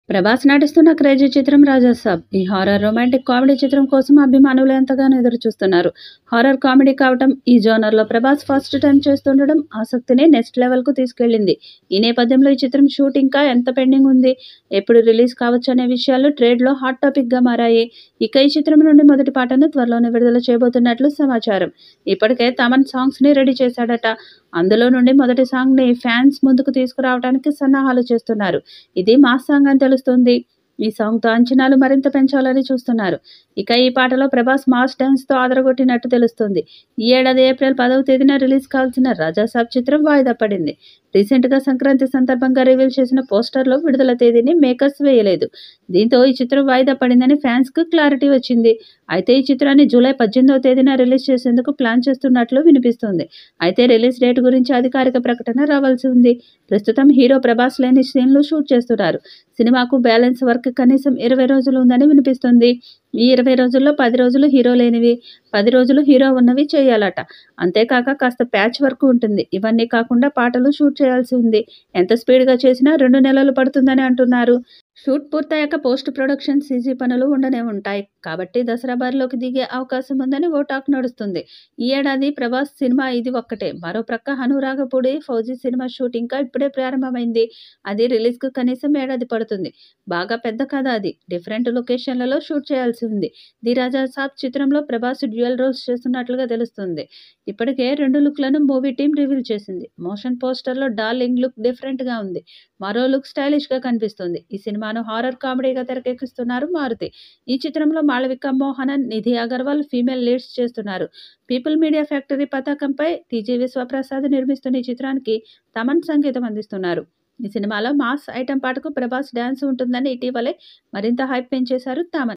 ప్రభాస్ నటిస్తున్న క్రేజీ చిత్రం 'రాజాసాబ్'. ఈ హారర్ రొమాంటిక్ కామెడీ చిత్రం కోసం అభిమానులు ఎంతగానో ఎదురుచూస్తున్నారు. హారర్ కామెడీ కావటం, ఈ జోనర్లో ప్రభాస్ ఫస్ట్ టైం చేస్తుండడం ఆసక్తిని నెక్స్ట్ లెవెల్కు తీసుకెళ్లింది. ఈ నేపథ్యంలో ఈ చిత్రం షూట్ ఇంకా ఎంత పెండింగ్ ఉంది, ఎప్పుడు రిలీజ్ కావచ్చు అనే విషయాలు ట్రేడ్లో హాట్ టాపిక్గా మారాయి. ఇక ఈ చిత్రం నుండి మొదటి పాటను త్వరలోనే విడుదల చేయబోతున్నట్లు సమాచారం. ఇప్పటికే తమన్ సాంగ్స్ని రెడీ చేశాడట. అందులో నుండి మొదటి సాంగ్ని ఫ్యాన్స్ ముందుకు తీసుకురావడానికి సన్నాహాలు చేస్తున్నారు. ఇది మాస్ సాంగ్ అని తెలుస్తుంది. ఈ సాంగ్తో అంచనాలు మరింత పెంచాలని చూస్తున్నారు. ఇక ఈ పాటలో ప్రభాస్ మాస్ డాన్స్తో అదరగొట్టినట్టు తెలుస్తుంది. ఈ ఏడాది ఏప్రిల్ 10వ తేదీన రిలీజ్ కావాల్సిన 'రాజాసాబ్' చిత్రం వాయిదా పడింది. రీసెంట్గా సంక్రాంతి సందర్భంగా రివీల్ చేసిన పోస్టర్లో విడుదల తేదీని మేకర్స్ వేయలేదు. దీంతో ఈ చిత్రం వాయిదా పడిందని ఫ్యాన్స్కు క్లారిటీ వచ్చింది. అయితే ఈ చిత్రాన్ని జూలై 18వ తేదీన రిలీజ్ చేసేందుకు ప్లాన్ చేస్తున్నట్లు వినిపిస్తుంది. అయితే రిలీజ్ డేట్ గురించి అధికారిక ప్రకటన రావాల్సి ఉంది. ప్రస్తుతం హీరో ప్రభాస్ లేని సీన్లు షూట్ చేస్తున్నారు. సినిమాకు బ్యాలెన్స్ వర్క్ కనీసం 20 రోజులు ఉందని వినిపిస్తుంది. ఈ 20 రోజుల్లో 10 రోజులు హీరో లేనివి, 10 రోజులు హీరో ఉన్నవి చేయాలట. అంతేకాక కాస్త ప్యాచ్ వర్క్ ఉంటుంది. ఇవన్నీ కాకుండా పాటలు షూట్ చేయాల్సి ఉంది. ఎంత స్పీడ్గా చేసినా 2 నెలలు పడుతుందని అంటున్నారు. షూట్ పూర్తయ్యాక పోస్ట్ ప్రొడక్షన్, సీజీ పనులు ఉండనే ఉంటాయి. కాబట్టి దసరా బరిలోకి దిగే అవకాశం ఉందని ఓ టాక్ నడుస్తుంది. ఈ ఏడాది ప్రభాస్ సినిమా ఇది ఒక్కటే. మరో ప్రక్క అనురాగపూడి ఫౌజీ సినిమా షూట్ ఇంకా ఇప్పుడే ప్రారంభమైంది. అది రిలీజ్కు కనీసం ఏడాది పడుతుంది. బాగా పెద్ద కథ అది. డిఫరెంట్ లొకేషన్లలో షూట్ చేయాల్సి ఉంది. 'ది రాజాసాబ్' చిత్రంలో ప్రభాస్ డ్యూయల్ రోల్స్ చేస్తున్నట్లుగా తెలుస్తుంది. ఇప్పటికే 2 లుక్లను మూవీ టీం రివీల్ చేసింది. మోషన్ పోస్టర్లో డార్లింగ్ లుక్ డిఫరెంట్గా ఉంది. మరో లుక్ స్టైలిష్గా కనిపిస్తుంది. ఈ సినిమాను హారర్ కామెడీగా తెరకెక్కిస్తున్నారు మారుతి. ఈ చిత్రంలో మాళవిక మోహనన్, నిధి అగర్వాల్ ఫీమేల్ లీడ్స్ చేస్తున్నారు. పీపుల్ మీడియా ఫ్యాక్టరీ పతాకంపై టీజీ విశ్వప్రసాద్ నిర్మిస్తున్న ఈ చిత్రానికి తమన్ సంగీతం అందిస్తున్నారు. ఈ సినిమాలో మాస్ ఐటెం పాటకు ప్రభాస్ డాన్స్ ఉంటుందని ఇటీవలే మరింత హైప్ పెంచేశారు తమన్.